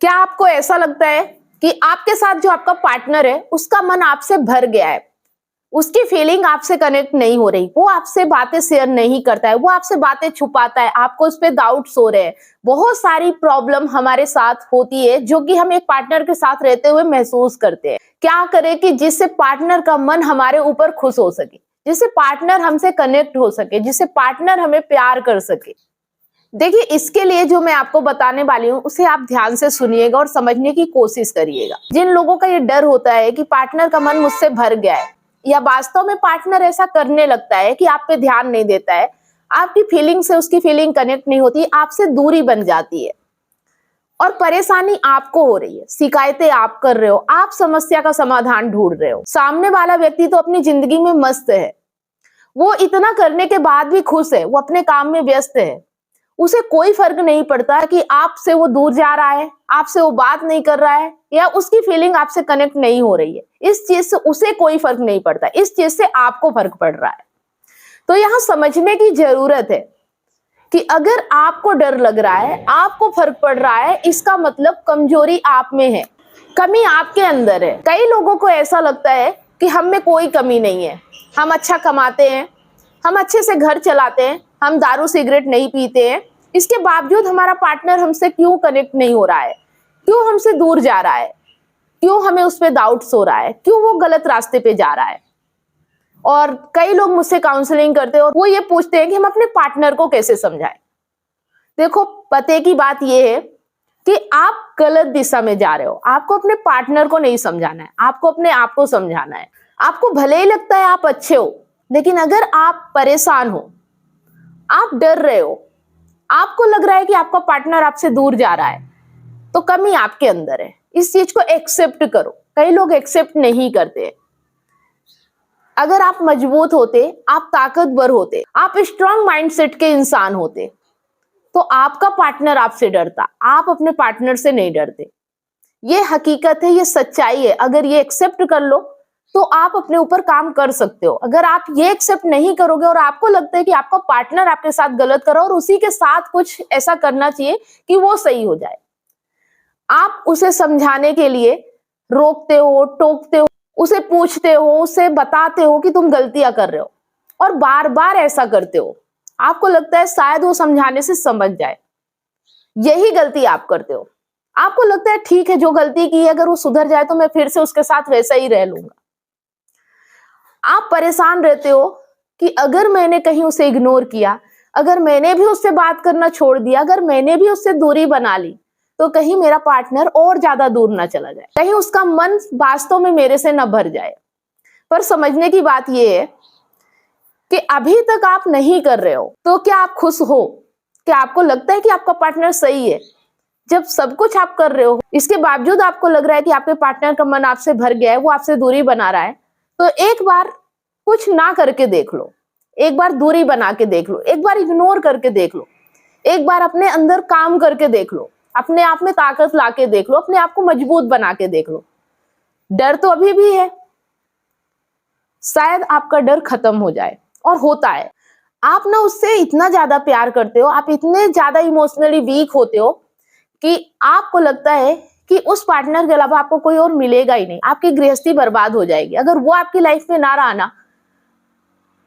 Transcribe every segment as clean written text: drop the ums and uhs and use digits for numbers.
क्या आपको ऐसा लगता है कि आपके साथ जो आपका पार्टनर है उसका मन आपसे भर गया है, उसकी फीलिंग आपसे कनेक्ट नहीं हो रही, वो आपसे बातें शेयर नहीं करता है, वो आपसे बातें छुपाता है, आपको उस पर डाउट्स हो रहे हैं। बहुत सारी प्रॉब्लम हमारे साथ होती है जो कि हम एक पार्टनर के साथ रहते हुए महसूस करते हैं। क्या करें कि जिससे पार्टनर का मन हमारे ऊपर खुश हो सके, जिससे पार्टनर हमसे कनेक्ट हो सके, जिससे पार्टनर हमें प्यार कर सके। देखिए, इसके लिए जो मैं आपको बताने वाली हूँ उसे आप ध्यान से सुनिएगा और समझने की कोशिश करिएगा। जिन लोगों का ये डर होता है कि पार्टनर का मन मुझसे भर गया है, या वास्तव में पार्टनर ऐसा करने लगता है कि आप पे ध्यान नहीं देता है, आपकी फीलिंग से उसकी फीलिंग कनेक्ट नहीं होती, आपसे दूरी बन जाती है और परेशानी आपको हो रही है, शिकायतें आप कर रहे हो, आप समस्या का समाधान ढूंढ रहे हो, सामने वाला व्यक्ति तो अपनी जिंदगी में मस्त है, वो इतना करने के बाद भी खुश है, वो अपने काम में व्यस्त है, उसे कोई फर्क नहीं पड़ता कि आपसे वो दूर जा रहा है, आपसे वो बात नहीं कर रहा है, या उसकी फीलिंग आपसे कनेक्ट नहीं हो रही है। इस चीज से उसे कोई फर्क नहीं पड़ता, इस चीज से आपको फर्क पड़ रहा है। तो यहां समझने की जरूरत है कि अगर आपको डर लग रहा है, आपको फर्क पड़ रहा है, इसका मतलब कमजोरी आप में है, कमी आपके अंदर है। कई लोगों को ऐसा लगता है कि हम में कोई कमी नहीं है, हम अच्छा कमाते हैं, हम अच्छे से घर चलाते हैं, हम दारू सिगरेट नहीं पीते हैं, इसके बावजूद हमारा पार्टनर हमसे क्यों कनेक्ट नहीं हो रहा है, क्यों हमसे दूर जा रहा है, क्यों हमें उस पर डाउट्स हो रहा है, क्यों वो गलत रास्ते पे जा रहा है। और कई लोग मुझसे काउंसलिंग करते हैं और वो ये पूछते हैं कि हम अपने पार्टनर को कैसे समझाएं। देखो, पते की बात ये है कि आप गलत दिशा में जा रहे हो। आपको अपने पार्टनर को नहीं समझाना है, आपको अपने आप को समझाना है। आपको भले ही लगता है आप अच्छे हो, लेकिन अगर आप परेशान हो, आप डर रहे हो, आपको लग रहा है कि आपका पार्टनर आपसे दूर जा रहा है, तो कमी आपके अंदर है। इस चीज को एक्सेप्ट करो। कई लोग एक्सेप्ट नहीं करते। अगर आप मजबूत होते, आप ताकतवर होते, आप स्ट्रांग माइंडसेट के इंसान होते, तो आपका पार्टनर आपसे डरता, आप अपने पार्टनर से नहीं डरते। ये हकीकत है, ये सच्चाई है। अगर ये एक्सेप्ट कर लो तो आप अपने ऊपर काम कर सकते हो। अगर आप ये एक्सेप्ट नहीं करोगे और आपको लगता है कि आपका पार्टनर आपके साथ गलत कर रहा है और उसी के साथ कुछ ऐसा करना चाहिए कि वो सही हो जाए, आप उसे समझाने के लिए रोकते हो, टोकते हो, उसे पूछते हो, उसे बताते हो कि तुम गलतियां कर रहे हो, और बार बार ऐसा करते हो। आपको लगता है शायद वो समझाने से समझ जाए, यही गलती आप करते हो। आपको लगता है ठीक है, जो गलती की है अगर वो सुधर जाए तो मैं फिर से उसके साथ वैसा ही रह लूंगा। आप परेशान रहते हो कि अगर मैंने कहीं उसे इग्नोर किया, अगर मैंने भी उससे बात करना छोड़ दिया, अगर मैंने भी उससे दूरी बना ली, तो कहीं मेरा पार्टनर और ज्यादा दूर ना चला जाए, कहीं उसका मन वास्तव में मेरे से ना भर जाए। पर समझने की बात यह है कि अभी तक आप नहीं कर रहे हो, तो क्या आप खुश हो? क्या आपको लगता है कि आपका पार्टनर सही है? जब सब कुछ आप कर रहे हो, इसके बावजूद आपको लग रहा है कि आपके पार्टनर का मन आपसे भर गया है, वो आपसे दूरी बना रहा है, तो एक बार कुछ ना करके देख लो, एक बार दूरी बना के देख लो, एक बार इग्नोर करके देख लो, एक बार अपने अंदर काम करके देख लो, अपने आप में ताकत लाके देख लो, अपने आप को मजबूत बना के देख लो। डर तो अभी भी है, शायद आपका डर खत्म हो जाए, और होता है। आप ना उससे इतना ज्यादा प्यार करते हो, आप इतने ज्यादा इमोशनली वीक होते हो कि आपको लगता है कि उस पार्टनर के अलावा आपको कोई और मिलेगा ही नहीं, आपकी गृहस्थी बर्बाद हो जाएगी। अगर वो आपकी लाइफ में ना रहा ना,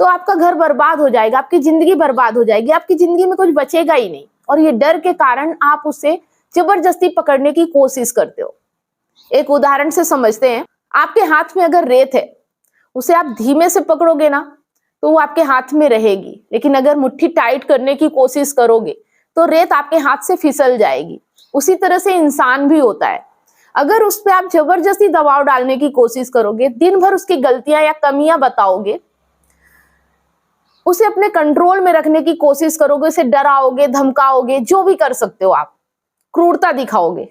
तो आपका घर बर्बाद हो जाएगा, आपकी जिंदगी बर्बाद हो जाएगी, आपकी जिंदगी में कुछ बचेगा ही नहीं। और ये डर के कारण आप उसे जबरदस्ती पकड़ने की कोशिश करते हो। एक उदाहरण से समझते हैं। आपके हाथ में अगर रेत है, उसे आप धीमे से पकड़ोगे ना तो वो आपके हाथ में रहेगी, लेकिन अगर मुट्ठी टाइट करने की कोशिश करोगे तो रेत आपके हाथ से फिसल जाएगी। उसी तरह से इंसान भी होता है। अगर उस पर आप जबरदस्ती दबाव डालने की कोशिश करोगे, दिन भर उसकी गलतियां या कमियां बताओगे, उसे अपने कंट्रोल में रखने की कोशिश करोगे, उसे डराओगे, धमकाओगे, जो भी कर सकते हो आप, क्रूरता दिखाओगे,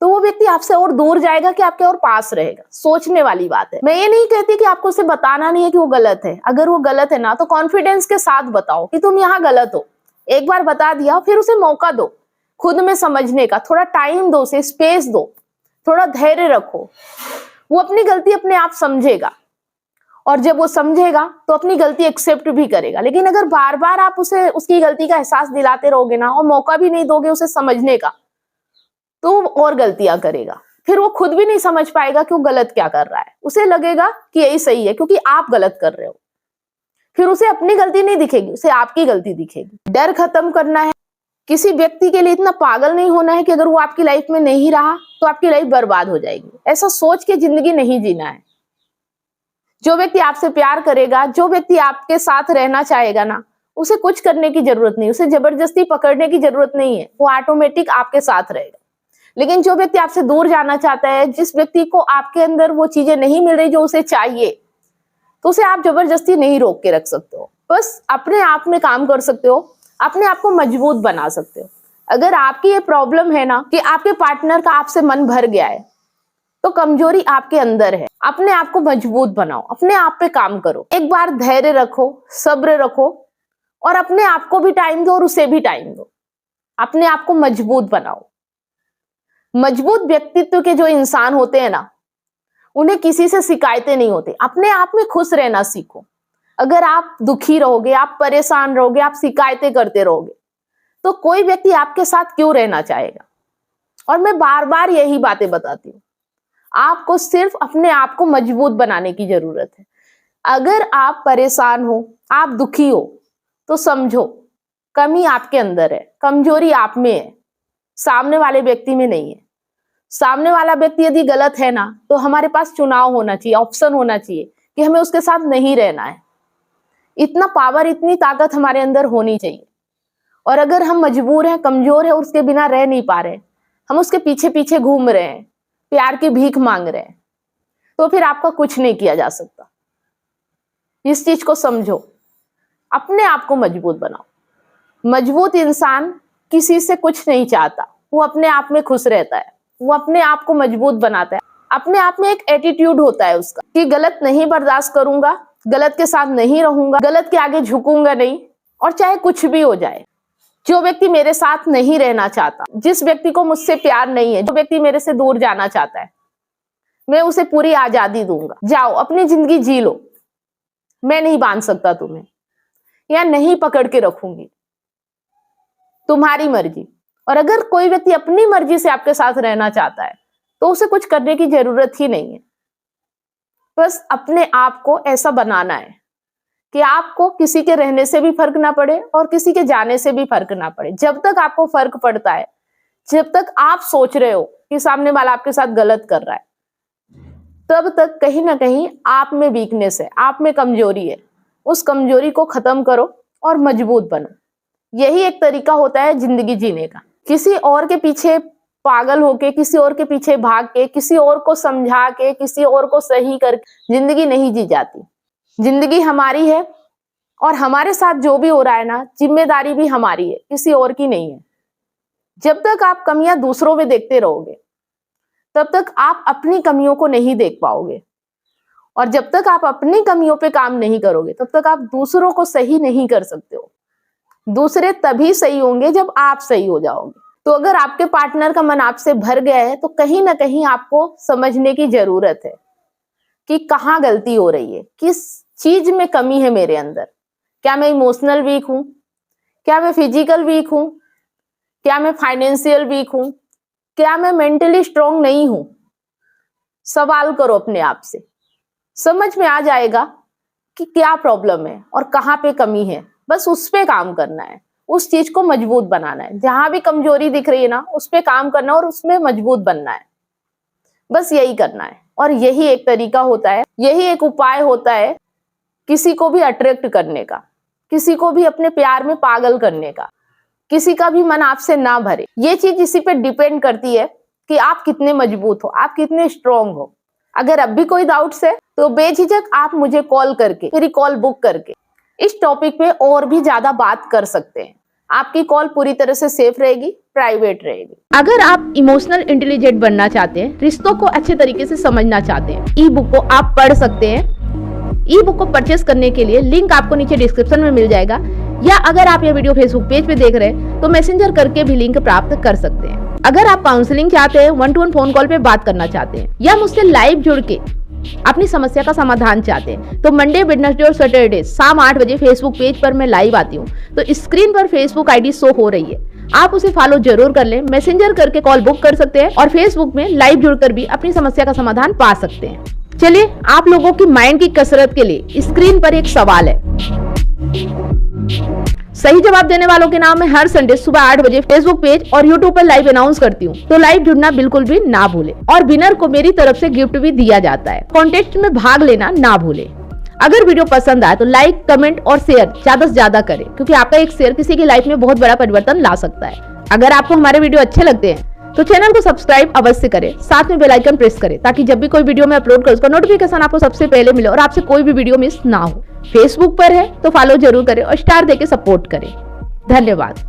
तो वो व्यक्ति आपसे और दूर जाएगा कि आपके और पास रहेगा। सोचने वाली बात है। मैं ये नहीं कहती कि आपको उसे बताना नहीं है कि वो गलत है। अगर वो गलत है ना, तो कॉन्फिडेंस के साथ बताओ कि तुम यहाँ गलत हो। एक बार बता दिया, फिर उसे मौका दो खुद में समझने का, थोड़ा टाइम दो, उसे स्पेस दो, थोड़ा धैर्य रखो। वो अपनी गलती अपने आप समझेगा, और जब वो समझेगा तो अपनी गलती एक्सेप्ट भी करेगा। लेकिन अगर बार बार आप उसे उसकी गलती का एहसास दिलाते रहोगे ना, और मौका भी नहीं दोगे उसे समझने का, तो वो और गलतियां करेगा। फिर वो खुद भी नहीं समझ पाएगा कि वो गलत क्या कर रहा है। उसे लगेगा कि यही सही है क्योंकि आप गलत कर रहे हो। फिर उसे अपनी गलती नहीं दिखेगी, उसे आपकी गलती दिखेगी। डर खत्म करना है। किसी व्यक्ति के लिए इतना पागल नहीं होना है कि अगर वो आपकी लाइफ में नहीं रहा तो आपकी लाइफ बर्बाद हो जाएगी। ऐसा सोच के जिंदगी नहीं जीना है। जो व्यक्ति आपसे प्यार करेगा, जो व्यक्ति आपके साथ रहना चाहेगा ना, उसे कुछ करने की जरूरत नहीं, उसे जबरदस्ती पकड़ने की जरूरत नहीं है, वो ऑटोमेटिक आपके साथ रहेगा। लेकिन जो व्यक्ति आपसे दूर जाना चाहता है, जिस व्यक्ति को आपके अंदर वो चीजें नहीं मिल रही जो उसे चाहिए, तो उसे आप जबरदस्ती नहीं रोक के रख सकते हो। बस अपने आप में काम कर सकते हो, अपने आप को मजबूत बना सकते हो। अगर आपकी ये प्रॉब्लम है ना कि आपके पार्टनर का आपसे मन भर गया है, तो कमजोरी आपके अंदर है। अपने आप को मजबूत बनाओ, अपने आप पे काम करो। एक बार धैर्य रखो, सब्र रखो और अपने आप को भी टाइम दो और उसे भी टाइम दो। अपने आप को मजबूत बनाओ। मजबूत व्यक्तित्व के जो इंसान होते हैं ना, उन्हें किसी से शिकायतें नहीं होती। अपने आप में खुश रहना सीखो। अगर आप दुखी रहोगे, आप परेशान रहोगे, आप शिकायतें करते रहोगे, तो कोई व्यक्ति आपके साथ क्यों रहना चाहेगा। और मैं बार बार यही बातें बताती हूँ, आपको सिर्फ अपने आप को मजबूत बनाने की जरूरत है। अगर आप परेशान हो, आप दुखी हो, तो समझो कमी आपके अंदर है, कमजोरी आप में है, सामने वाले व्यक्ति में नहीं है। सामने वाला व्यक्ति यदि गलत है ना, तो हमारे पास चुनाव होना चाहिए, ऑप्शन होना चाहिए कि हमें उसके साथ नहीं रहना है। इतना पावर, इतनी ताकत हमारे अंदर होनी चाहिए। और अगर हम मजबूर हैं, कमजोर है, उसके बिना रह नहीं पा रहे, हम उसके पीछे पीछे घूम रहे हैं, प्यार की भीख मांग रहे हैं, तो फिर आपका कुछ नहीं किया जा सकता। इस चीज को समझो, अपने आप को मजबूत बनाओ। मजबूत इंसान किसी से कुछ नहीं चाहता, वो अपने आप में खुश रहता है, वो अपने आप को मजबूत बनाता है। अपने आप में एक एटीट्यूड होता है उसका कि गलत नहीं बर्दाश्त करूंगा, गलत के साथ नहीं रहूंगा, गलत के आगे झुकूंगा नहीं, और चाहे कुछ भी हो जाए। जो व्यक्ति मेरे साथ नहीं रहना चाहता, जिस व्यक्ति को मुझसे प्यार नहीं है, जो व्यक्ति मेरे से दूर जाना चाहता है, मैं उसे पूरी आजादी दूंगा। जाओ अपनी जिंदगी जी लो, मैं नहीं बांध सकता तुम्हें, या नहीं पकड़ के रखूंगी, तुम्हारी मर्जी। और अगर कोई व्यक्ति अपनी मर्जी से आपके साथ रहना चाहता है, तो उसे कुछ करने की जरूरत ही नहीं है। बस अपने आप को ऐसा बनाना है कि आपको किसी के रहने से भी फर्क ना पड़े और किसी के जाने से भी फर्क ना पड़े। जब तक आपको फर्क पड़ता है, जब तक आप सोच रहे हो कि सामने वाला आपके साथ गलत कर रहा है, तब तक कहीं ना कहीं आप में वीकनेस है, आप में कमजोरी है। उस कमजोरी को खत्म करो और मजबूत बनो। यही एक तरीका होता है जिंदगी जीने का। किसी और के पीछे पागल होके, किसी और के पीछे भाग के, किसी और को समझा के, किसी और को सही करके जिंदगी नहीं जी जाती। जिंदगी हमारी है और हमारे साथ जो भी हो रहा है ना, जिम्मेदारी भी हमारी है, किसी और की नहीं है। जब तक आप कमियां दूसरों में देखते रहोगे, तब तक आप अपनी कमियों को नहीं देख पाओगे। और जब तक आप अपनी कमियों पे काम नहीं करोगे, तब तक आप दूसरों को सही नहीं कर सकते हो। दूसरे तभी सही होंगे जब आप सही हो जाओगे। तो अगर आपके पार्टनर का मन आपसे भर गया है, तो कहीं ना कहीं आपको समझने की जरूरत है कि कहाँ गलती हो रही है, किस चीज में कमी है मेरे अंदर। क्या मैं इमोशनल वीक हूं? क्या मैं फिजिकल वीक हूं? क्या मैं फाइनेंशियल वीक हूं? क्या मैं मेंटली स्ट्रांग नहीं हूं? सवाल करो अपने आप से, समझ में आ जाएगा कि क्या प्रॉब्लम है और कहाँ पे कमी है। बस उस पे काम करना है, उस चीज को मजबूत बनाना है। जहां भी कमजोरी दिख रही है ना, उस पे काम करना और उसमें मजबूत बनना है। बस यही करना है। और यही एक तरीका होता है, यही एक उपाय होता है किसी को भी अट्रैक्ट करने का, किसी को भी अपने प्यार में पागल करने का, किसी का भी मन आपसे ना भरे। ये चीज इसी पे डिपेंड करती है कि आप कितने मजबूत हो, आप कितने स्ट्रांग हो। अगर अब भी कोई डाउट्स है तो बेझिझक आप मुझे कॉल करके, मेरी कॉल बुक करके इस टॉपिक पे और भी ज्यादा बात कर सकते हैं। आपकी कॉल पूरी तरह से सेफ रहेगी, प्राइवेट रहेगी। अगर आप इमोशनल इंटेलिजेंट बनना चाहते हैं, रिश्तों को अच्छे तरीके से समझना चाहते हैं, ई बुक को आप पढ़ सकते हैं। ई बुक को परचेस करने के लिए लिंक आपको नीचे डिस्क्रिप्शन में मिल जाएगा, या अगर आप ये वीडियो फेसबुक पेज पे देख रहे हैं तो मैसेंजर करके भी लिंक प्राप्त कर सकते हैं। अगर आप काउंसलिंग चाहते हैं, 1-to-1 फोन कॉल पे बात करना चाहते हैं, या मुझसे लाइव जुड़ के अपनी समस्या का समाधान चाहते हैं तो मंडे, वेडनेसडे और सैटरडे शाम 8 बजे फेसबुक पेज पर मैं लाइव आती हूँ। तो स्क्रीन पर फेसबुक आईडी शो हो रही है, आप उसे फॉलो जरूर कर लें। मैसेंजर करके कॉल बुक कर सकते हैं और फेसबुक में लाइव जुड़कर भी अपनी समस्या का समाधान पा सकते हैं। चलिए, आप लोगों की माइंड की कसरत के लिए स्क्रीन पर एक सवाल है। सही जवाब देने वालों के नाम मैं हर संडे सुबह 8 बजे फेसबुक पेज और यूट्यूब पर लाइव अनाउंस करती हूँ, तो लाइव जुड़ना बिल्कुल भी ना भूले। और विनर को मेरी तरफ से गिफ्ट भी दिया जाता है। कॉन्टेस्ट में भाग लेना ना भूले। अगर वीडियो पसंद आए तो लाइक, कमेंट और शेयर ज्यादा से ज्यादा करें, क्योंकि आपका एक शेयर किसी की लाइफ में बहुत बड़ा परिवर्तन ला सकता है। अगर आपको हमारे वीडियो अच्छे लगते हैं तो चैनल को सब्सक्राइब अवश्य करें, साथ में बेल आइकन प्रेस करें, ताकि जब भी कोई वीडियो मैं अपलोड करूं उसका नोटिफिकेशन आपको सबसे पहले मिले और आपसे कोई भी वीडियो मिस ना हो। फेसबुक पर है तो फॉलो जरूर करें और स्टार देके सपोर्ट करें। धन्यवाद।